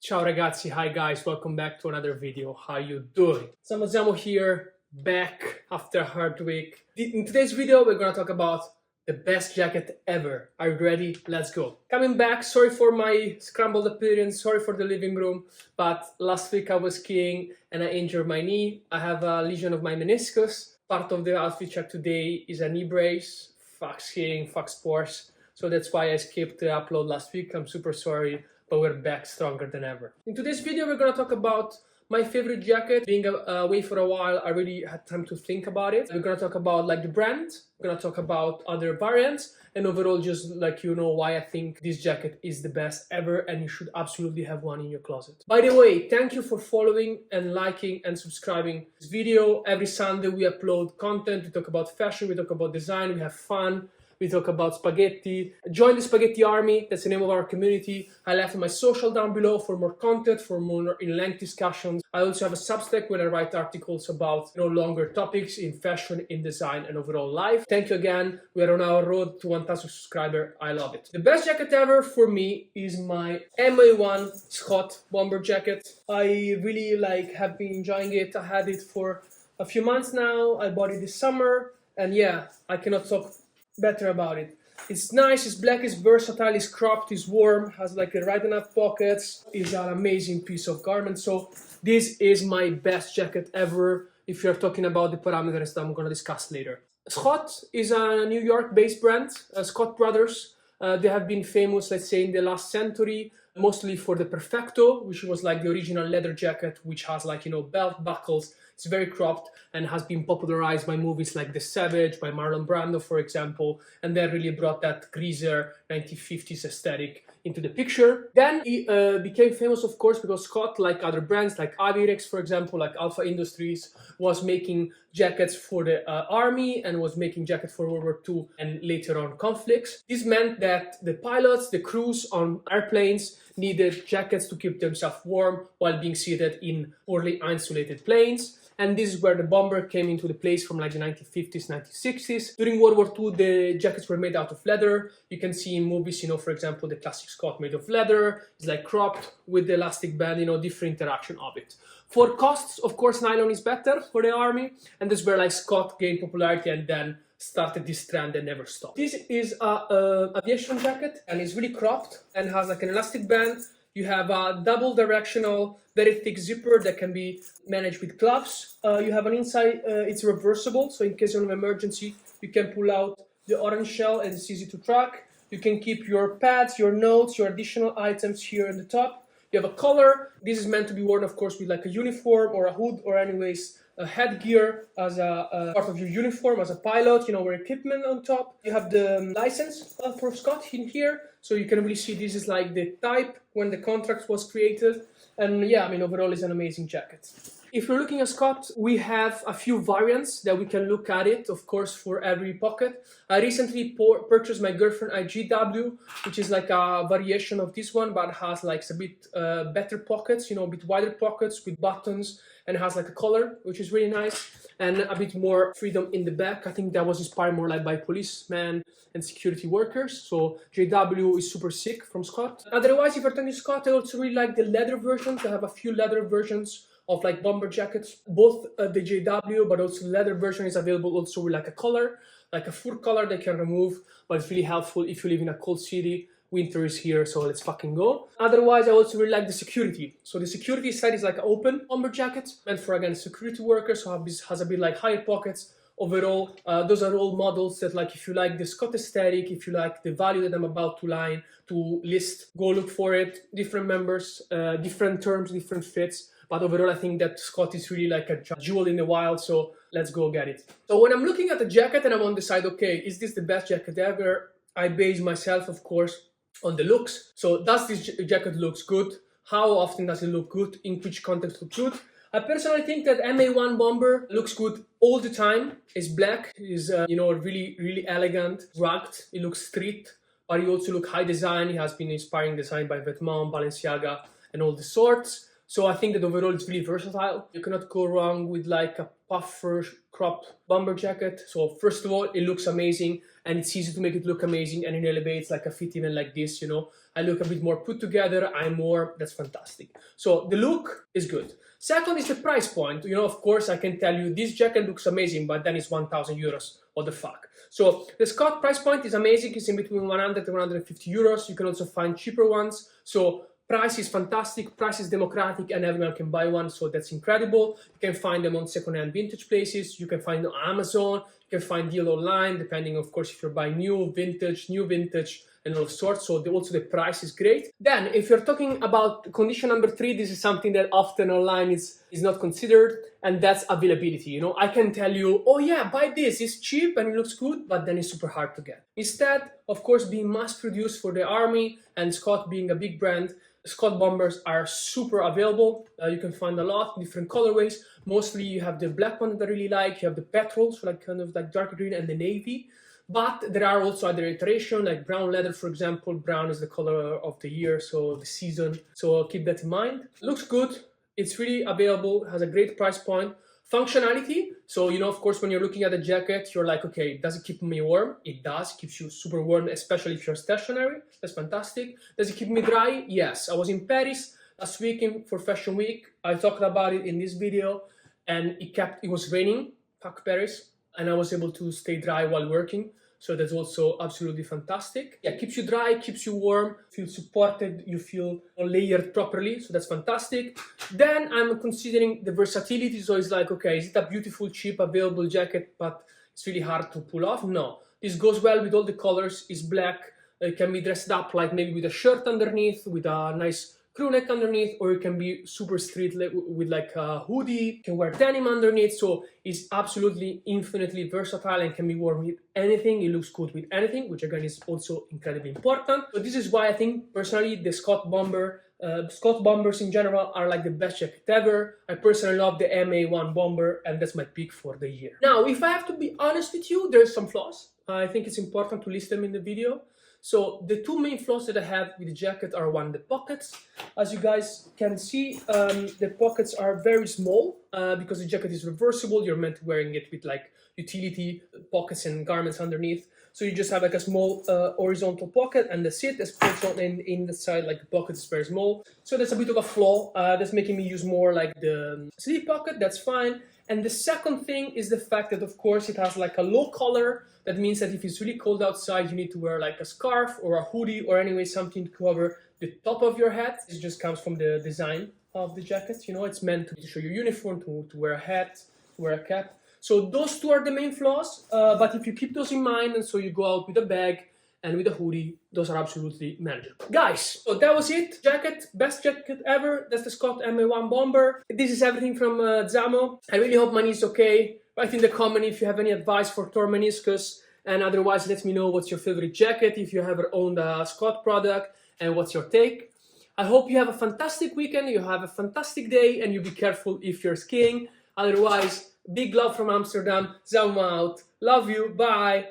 Ciao ragazzi, hi guys, welcome back to another video. How you doing? Siamo here, back after a hard week. In today's video, we're gonna talk about the best jacket ever. Are you ready? Let's go. Coming back, sorry for my scrambled appearance, sorry for the living room, but last week I was skiing and I injured my knee. I have a lesion of my meniscus. Part of the outfit check today is a knee brace. Fuck skiing, fuck sports. So that's why I skipped the upload last week. I'm super sorry, but we're back stronger than ever. In today's video, we're gonna talk about my favorite jacket. Being away for a while, I really had time to think about it. We're gonna talk about like the brand, we're gonna talk about other variants, and overall just like why I think this jacket is the best ever and you should absolutely have one in your closet. By the way, thank you for following and liking and subscribing this video. Every Sunday we upload content, we talk about fashion, we talk about design, we have fun. We talk about spaghetti. Join the Spaghetti Army, that's the name of our community. I left my social down below for more content, for more in-length discussions. I also have a Substack where I write articles about longer topics in fashion, in design, and overall life. Thank you again. We are on our road to 1,000 subscribers. I love it. The best jacket ever for me is my MA-1 Schott Bomber jacket. I really have been enjoying it. I had it for a few months now. I bought it this summer, and yeah, I cannot talk better about it. It's nice, it's black, it's versatile, it's cropped, it's warm, has like a right enough pockets, is an amazing piece of garment. So this is my best jacket ever if you're talking about the parameters that I'm gonna discuss later. Schott is a New York based brand, Schott brothers. They have been famous, let's say, in the last century, mostly for the perfecto, which was like the original leather jacket, which has belt buckles. It's very cropped and has been popularized by movies like The Savage, by Marlon Brando, for example, and that really brought that greaser 1950s aesthetic into the picture. Then he became famous, of course, because Schott, like other brands like Avirex, for example, like Alpha Industries, was making jackets for the army and was making jackets for World War II and later on conflicts. This meant that the pilots, the crews on airplanes needed jackets to keep themselves warm while being seated in poorly insulated planes. And this is where the bomber came into the place from like the 1950s, 1960s. During World War II, the jackets were made out of leather. You can see in movies, for example, the classic Schott made of leather. It's like cropped with the elastic band, different interaction of it. For costs, of course, nylon is better for the army. And this is where like Schott gained popularity and then started this trend and never stopped. This is a aviation jacket and it's really cropped and has like an elastic band. You have a double directional, very thick zipper that can be managed with gloves. You have an inside, it's reversible, so in case of an emergency, you can pull out the orange shell and it's easy to track. You can keep your pads, your notes, your additional items here on the top. You have a collar. This is meant to be worn, of course, with like a uniform or a hood or anyways a headgear as a part of your uniform as a pilot, wear equipment on top. You have the license for Schott in here, so you can really see this is like the type when the contract was created. And yeah, overall it's an amazing jacket. If you're looking at Schott, we have a few variants that we can look at it, of course, for every pocket. I recently purchased my girlfriend a GW, which is like a variation of this one, but has like a bit better pockets, a bit wider pockets with buttons, and has like a collar, which is really nice, and a bit more freedom in the back. I think that was inspired more like by policemen and security workers. So JW is super sick from Schott. Otherwise, if you're talking Schott, I also really like the leather versions. I have a few leather versions of like bomber jackets, both the JW, but also the leather version is available also with like a collar, like a fur collar they can remove, but it's really helpful if you live in a cold city. Winter is here, so let's fucking go. Otherwise, I also really like the security. So the security side is like an open bomber jacket, meant for, again, security workers, so has a bit like higher pockets. Overall, those are all models that if you like the Schott aesthetic, if you like the value that I'm about to list, go look for it. Different members, different terms, different fits. But overall, I think that Schott is really like a jewel in the wild, so let's go get it. So when I'm looking at the jacket and I'm on the side, okay, is this the best jacket ever? I base myself, of course, on the looks. So does this jacket looks good? How often does it look good? In which context look good? I personally think that MA-1 Bomber looks good all the time. It's black, is really, really elegant, rugged. It looks street, but it also looks high design. It has been inspiring design by Vetements, Balenciaga, and all the sorts. So I think that overall it's really versatile. You cannot go wrong with like a puffer cropped bomber jacket. So first of all, it looks amazing and it's easy to make it look amazing, and it elevates like a fit even like this, you know. I look a bit more put together, that's fantastic. So the look is good. Second is the price point. You know, of course, I can tell you this jacket looks amazing, but then it's 1,000 euros. What the fuck? So the Schott price point is amazing. It's in between 100 and 150 euros. You can also find cheaper ones. So price is fantastic, price is democratic, and everyone can buy one, so that's incredible. You can find them on second-hand vintage places, you can find them on Amazon, you can find deal online, depending, of course, if you're buying new vintage, and all sorts, so also the price is great. Then, if you're talking about condition number 3, this is something that often online is not considered, and that's availability. You know, I can tell you, oh yeah, buy this, it's cheap and it looks good, but then it's super hard to get. Instead, of course, being mass-produced for the army, and Schott being a big brand, Schott bombers are super available. You can find a lot of different colorways. Mostly you have the black one that I really like, you have the petrol, so like kind of like dark green, and the navy. But there are also other iterations, like brown leather, for example. Brown is the color of the year, so the season. So keep that in mind. Looks good. It's really available, has a great price point. Functionality, so you know, of course, when you're looking at the jacket, you're like, okay, does it keep me warm? It does, keeps you super warm, especially if you're stationary. That's fantastic. Does it keep me dry? Yes. I was in Paris last week for Fashion Week. I talked about it in this video, and it was raining, fuck Paris, and I was able to stay dry while working. So that's also absolutely fantastic. Yeah, keeps you dry, keeps you warm, feel supported, you feel layered properly, so that's fantastic. Then I'm considering the versatility, so it's like, okay, is it a beautiful, cheap, available jacket, but it's really hard to pull off? No. This goes well with all the colors, it's black, it can be dressed up like maybe with a shirt underneath, with a nice crew neck underneath, or it can be super street with like a hoodie. You can wear denim underneath, so it's absolutely infinitely versatile and can be worn with anything. It looks good with anything, which again is also incredibly important. So this is why I think personally the Schott Bomber, Schott Bombers in general are like the best jacket ever. I personally love the MA-1 Bomber, and that's my pick for the year. Now, if I have to be honest with you, there's some flaws. I think it's important to list them in the video. So the two main flaws that I have with the jacket are, one, the pockets. As you guys can see, the pockets are very small because the jacket is reversible. You're meant to wearing it with like utility pockets and garments underneath. So you just have like a small horizontal pocket, and that's it. That's also in the side, like the pocket is very small. So that's a bit of a flaw. That's making me use more like the sleeve pocket. That's fine. And the second thing is the fact that, of course, it has like a low collar. That means that if it's really cold outside, you need to wear like a scarf or a hoodie or anyway something to cover the top of your head. This just comes from the design of the jacket. You know, it's meant to show your uniform, to wear a hat, to wear a cap. So those two are the main flaws. But if you keep those in mind, and so you go out with a bag and with a hoodie, those are absolutely manageable. Guys, so that was it. Jacket, best jacket ever. That's the Schott MA-1 Bomber. This is everything from Zamo. I really hope my knee is okay. Write in the comment if you have any advice for torn meniscus, and otherwise let me know what's your favorite jacket, if you ever owned a Schott product, and what's your take. I hope you have a fantastic weekend, you have a fantastic day, and you be careful if you're skiing. Otherwise, big love from Amsterdam. Zamo out. Love you. Bye.